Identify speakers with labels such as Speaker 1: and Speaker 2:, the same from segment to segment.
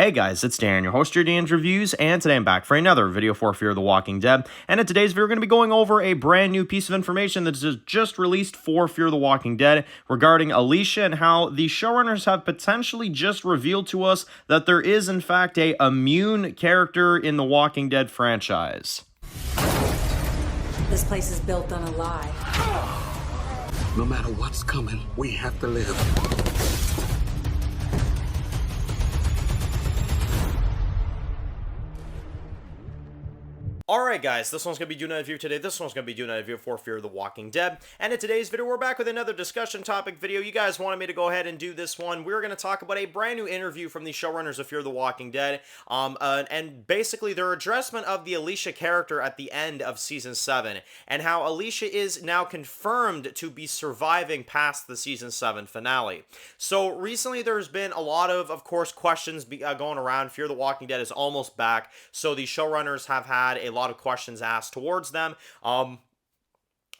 Speaker 1: Hey guys, it's Dan, your host of Dan's Reviews, and today I'm back for another video for Fear the Walking Dead. And in today's video, we're going to be going over a brand new piece of information that's just released for Fear the Walking Dead regarding Alicia and how the showrunners have potentially just revealed to us that there is, in fact, a immune character in the Walking Dead franchise.
Speaker 2: This place is built on a lie.
Speaker 3: No matter what's coming, we have to live.
Speaker 1: Alright guys, this one's going to be doing a review today. This one's going to be doing a review for Fear the Walking Dead. And in today's video, we're back with another discussion topic video. You guys wanted me to go ahead and do this one. We're going to talk about a brand new interview from the showrunners of Fear the Walking Dead. And basically their addressment of the Alicia character at the end of Season 7. And how Alicia is now confirmed to be surviving past the Season 7 finale. So recently there's been a lot of course, questions going around. Fear the Walking Dead is almost back. So the showrunners have had a lot of questions asked towards them.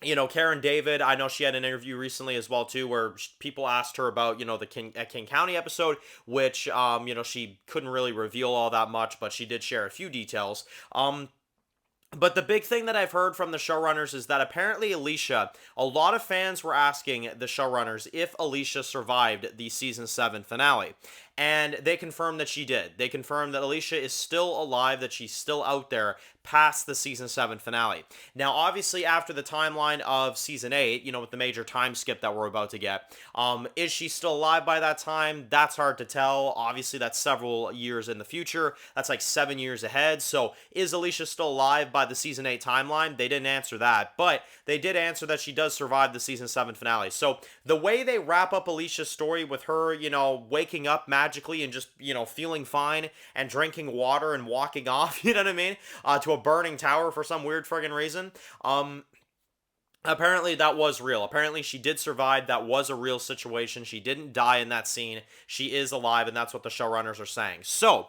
Speaker 1: You know, Karen David, I know she had an interview recently as well too, where people asked her about, you know, the King County episode, which, you know, she couldn't really reveal all that much, but she did share a few details. But the big thing that I've heard from the showrunners is that apparently Alicia, a lot of fans were asking the showrunners if Alicia survived the Season 7 finale. And they confirmed that she did. They confirmed that Alicia is still alive, that she's still out there past the Season 7 finale. Now, obviously, after the timeline of Season 8, you know, with the major time skip that we're about to get, is she still alive by that time? That's hard to tell. Obviously, that's several years in the future. That's like 7 years ahead. So, is Alicia still alive by the Season 8 timeline? They didn't answer that, but they did answer that she does survive the Season 7 finale. So, the way they wrap up Alicia's story with her, you know, waking up magically and just, you know, feeling fine and drinking water and walking off, you know what I mean, to a burning tower for some weird friggin' reason. Apparently that was real. Apparently she did survive. That was a real situation. She didn't die in that scene. She is alive, and that's what the showrunners are saying. So,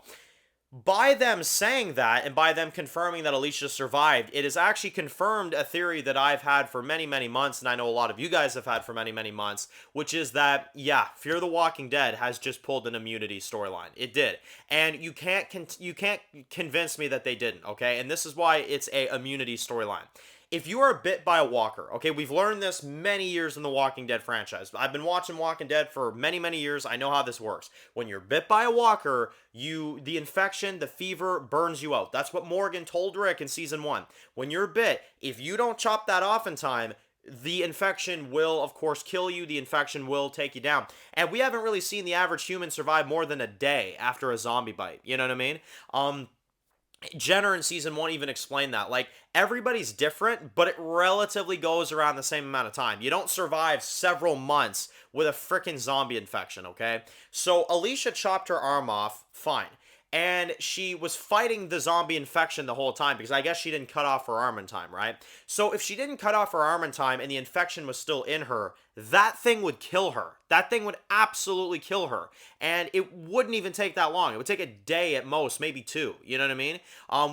Speaker 1: by them saying that, and by them confirming that Alicia survived, it has actually confirmed a theory that I've had for many, many months, and I know a lot of you guys have had for many, many months, which is that, yeah, Fear the Walking Dead has just pulled an immunity storyline. It did. And you can't convince me that they didn't, okay? And this is why it's a immunity storyline. If you are bit by a walker, okay, we've learned this many years in the Walking Dead franchise. I've been watching Walking Dead for many, many years. I know how this works. When you're bit by a walker, the infection, the fever burns you out. That's what Morgan told Rick in Season 1. When you're bit, if you don't chop that off in time, the infection will, of course, kill you. The infection will take you down. And we haven't really seen the average human survive more than a day after a zombie bite. You know what I mean? Jenner in Season 1 even explained that. Like, everybody's different, but it relatively goes around the same amount of time. You don't survive several months with a freaking zombie infection, okay? So, Alicia chopped her arm off, fine. And she was fighting the zombie infection the whole time because I guess she didn't cut off her arm in time, right? So if she didn't cut off her arm in time and the infection was still in her, that thing would kill her. That thing would absolutely kill her. And it wouldn't even take that long. It would take a day at most, maybe 2. You know what I mean?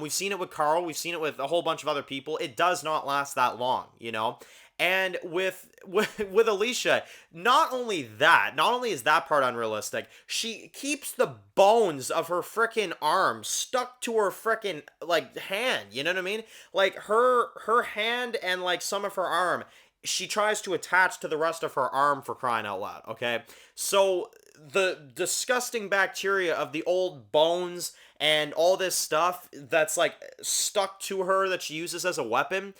Speaker 1: We've seen it with Carl. We've seen it with a whole bunch of other people. It does not last that long, you know? And with Alicia, not only is that part unrealistic, she keeps the bones of her frickin' arm stuck to her frickin' like hand, you know what I mean? Like her hand and like some of her arm, she tries to attach to the rest of her arm, for crying out loud, okay? So the disgusting bacteria of the old bones and all this stuff that's like stuck to her that she uses as a weapon,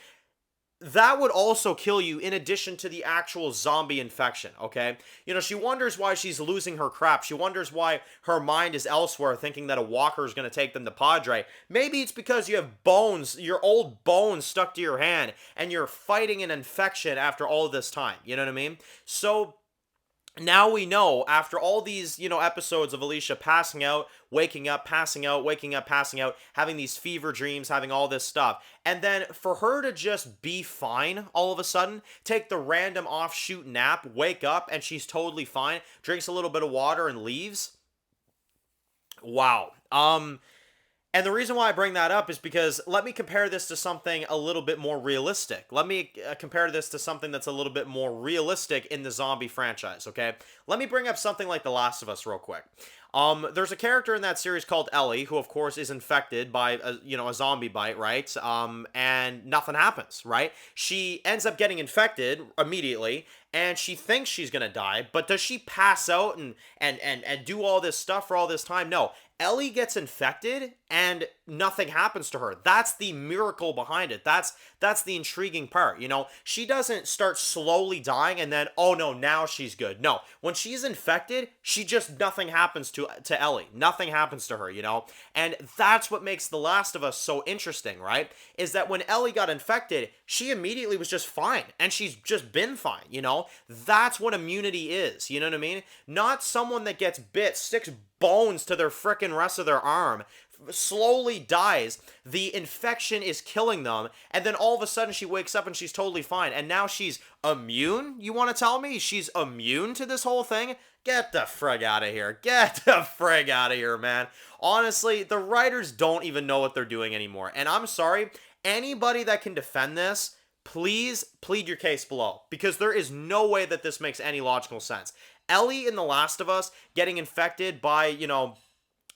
Speaker 1: that would also kill you in addition to the actual zombie infection, okay? You know, she wonders why she's losing her crap. She wonders why her mind is elsewhere, thinking that a walker is going to take them to Padre. Maybe it's because you have bones, your old bones stuck to your hand, and you're fighting an infection after all this time. You know what I mean? So now we know, after all these, you know, episodes of Alicia passing out, waking up, passing out, waking up, passing out, having these fever dreams, having all this stuff, and then for her to just be fine all of a sudden, take the random offshoot nap, wake up, and she's totally fine, drinks a little bit of water and leaves. Wow. And the reason why I bring that up is because let me compare this to something a little bit more realistic. Let me compare this to something that's a little bit more realistic in the zombie franchise, okay? Let me bring up something like The Last of Us real quick. There's a character in that series called Ellie, who of course is infected by a zombie bite, right? And nothing happens, right? She ends up getting infected immediately, and she thinks she's gonna die, but does she pass out and do all this stuff for all this time? No. Ellie gets infected and nothing happens to her. That's the miracle behind it. That's the intriguing part, you know? She doesn't start slowly dying and then, oh no, now she's good. No. When she's infected, nothing happens to Ellie. Nothing happens to her, you know? And that's what makes The Last of Us so interesting, right? Is that when Ellie got infected, she immediately was just fine. And she's just been fine, you know? That's what immunity is, you know what I mean? Not someone that gets bit, sticks bones to their frickin' rest of their arm, slowly dies, the infection is killing them, and then all of a sudden she wakes up and she's totally fine, and now she's immune? You want to tell me she's immune to this whole thing? Get the frig out of here. Get the frig out of here, man. Honestly, the writers don't even know what they're doing anymore, and I'm sorry, anybody that can defend this, please plead your case below, because there is no way that this makes any logical sense. Ellie in The Last of Us getting infected by,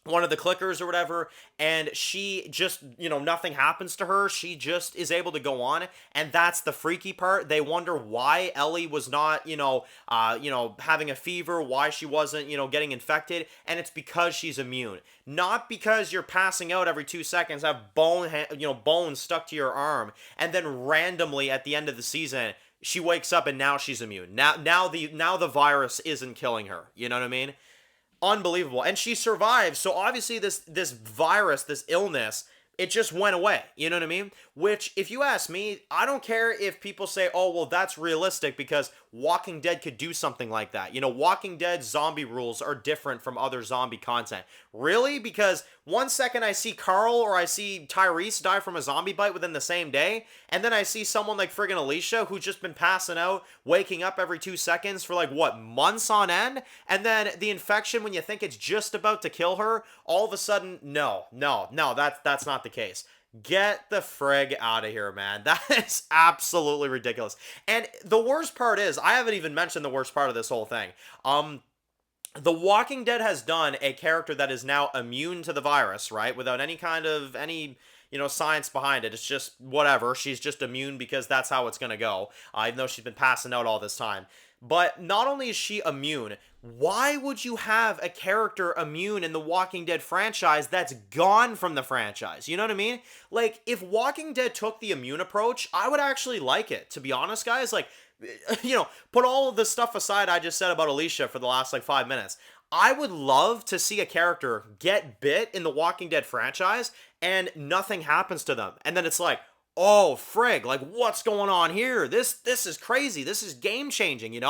Speaker 1: one of the clickers or whatever, and she just, nothing happens to her. She just is able to go on, and that's the freaky part. They wonder why Ellie was not, having a fever, why she wasn't, getting infected, and it's because she's immune. Not because you're passing out every 2 seconds, have bones stuck to your arm, and then randomly at the end of the season, she wakes up and now she's immune. Now the virus isn't killing her. You know what I mean? Unbelievable. And she survives. So obviously this virus, this illness, it just went away. You know what I mean? Which, if you ask me, I don't care if people say, oh, well, that's realistic because Walking Dead could do something like that. Walking Dead zombie rules are different from other zombie content. Really? Because one second I see Carl or I see Tyrese die from a zombie bite within the same day, and then I see someone like friggin' Alicia who's just been passing out, waking up every 2 seconds for months on end, and then the infection, when you think it's just about to kill her, all of a sudden, no, that's not the case. Get the frig out of here, man. That is absolutely ridiculous. And the worst part is, I haven't even mentioned the worst part of this whole thing. The Walking Dead has done a character that is now immune to the virus, right? Without any kind of, science behind it. It's just whatever. She's just immune because that's how it's going to go, even though she's been passing out all this time. But not only is she immune, why would you have a character immune in the Walking Dead franchise that's gone from the franchise? You know what I mean? Like, if Walking Dead took the immune approach, I would actually like it, to be honest, guys. Like, put all of the stuff aside I just said about Alicia for the last, 5 minutes. I would love to see a character get bit in the Walking Dead franchise and nothing happens to them. And then it's like, oh, frig, what's going on here? This is crazy. This is game-changing,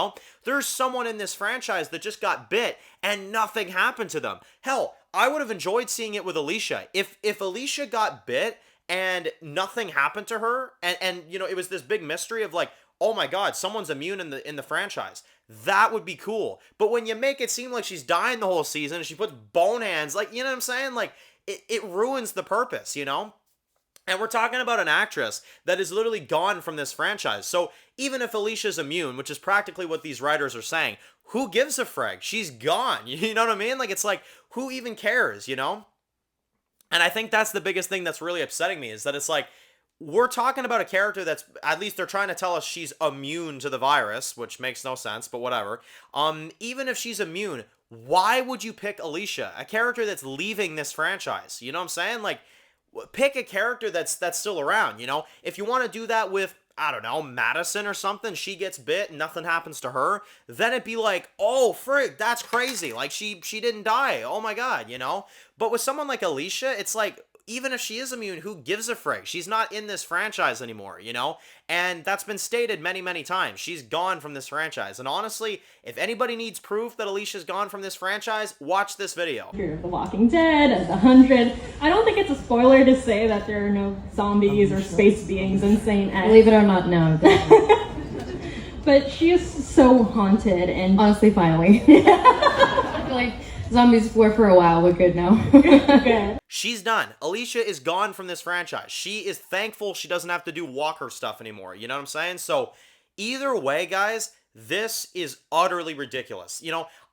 Speaker 1: There's someone in this franchise that just got bit and nothing happened to them. Hell, I would have enjoyed seeing it with Alicia. If Alicia got bit and nothing happened to her, and it was this big mystery of oh my god, someone's immune in the franchise. That would be cool. But when you make it seem like she's dying the whole season and she puts bone hands, you know what I'm saying? It ruins the purpose, And we're talking about an actress that is literally gone from this franchise. So even if Alicia's immune, which is practically what these writers are saying, who gives a frig? She's gone. You know what I mean? It's who even cares, And I think that's the biggest thing that's really upsetting me is that it's we're talking about a character that's, at least they're trying to tell us she's immune to the virus, which makes no sense, but whatever. Even if she's immune, why would you pick Alicia? A character that's leaving this franchise. You know what I'm saying? Pick a character that's still around, If you want to do that with, I don't know, Madison or something, she gets bit and nothing happens to her, then it'd be oh, frig, that's crazy. She didn't die. Oh my god, But with someone like Alicia, it's even if she is immune, who gives a frig? She's not in this franchise anymore, And that's been stated many, many times. She's gone from this franchise. And honestly, if anybody needs proof that Alicia's gone from this franchise, watch this video.
Speaker 4: The Walking Dead and The 100. I don't think it's a spoiler to say that there are no zombies or space beings in St. Ed.
Speaker 5: Believe it or not, no.
Speaker 4: But she is so haunted and...
Speaker 5: Honestly, finally. I feel like zombies were for a while. We're good now.
Speaker 4: Good.
Speaker 1: She's done. Alicia is gone from this franchise. She is thankful she doesn't have to do Walker stuff anymore. You know what I'm saying? So either way, guys, this is utterly ridiculous.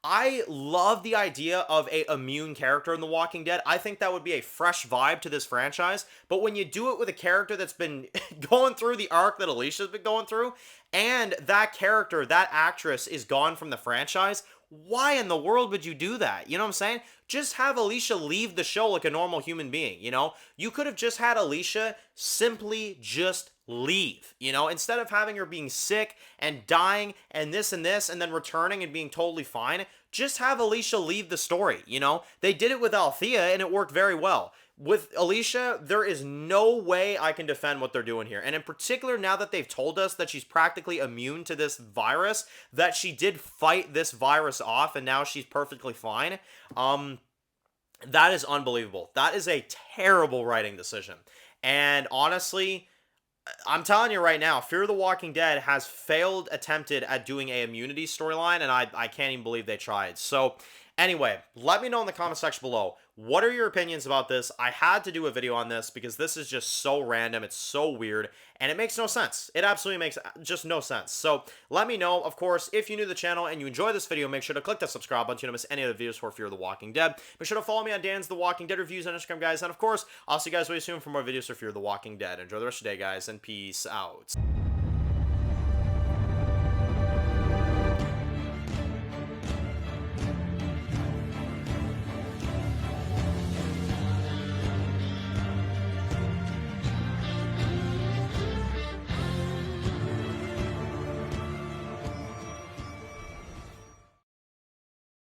Speaker 1: I love the idea of a immune character in The Walking Dead. I think that would be a fresh vibe to this franchise. But when you do it with a character that's been going through the arc that Alicia's been going through, and that character, that actress is gone from the franchise, why in the world would you do that? You know what I'm saying? Just have Alicia leave the show like a normal human being, you know? You could have just had Alicia simply just leave, you know? Instead of having her being sick and dying and this and then returning and being totally fine, just have Alicia leave the story, you know? They did it with Althea and it worked very well. With Alicia, there is no way I can defend what they're doing here. And in particular, now that they've told us that she's practically immune to this virus, that she did fight this virus off and now she's perfectly fine, that is unbelievable. That is a terrible writing decision. And honestly, I'm telling you right now, Fear the Walking Dead has failed attempted at doing a immunity storyline, and I can't even believe they tried. So, anyway, let me know in the comment section below. What are your opinions about this? I had to do a video on this because this is just so random. It's so weird, and it makes no sense. It absolutely makes just no sense. So, let me know. Of course, if you're new to the channel and you enjoy this video, make sure to click that subscribe button so you don't miss any other videos for Fear the Walking Dead. Make sure to follow me on Dan's The Walking Dead reviews on Instagram, guys. And, of course, I'll see you guys very soon for more videos for Fear the Walking Dead. Enjoy the rest of your day, guys, and peace out.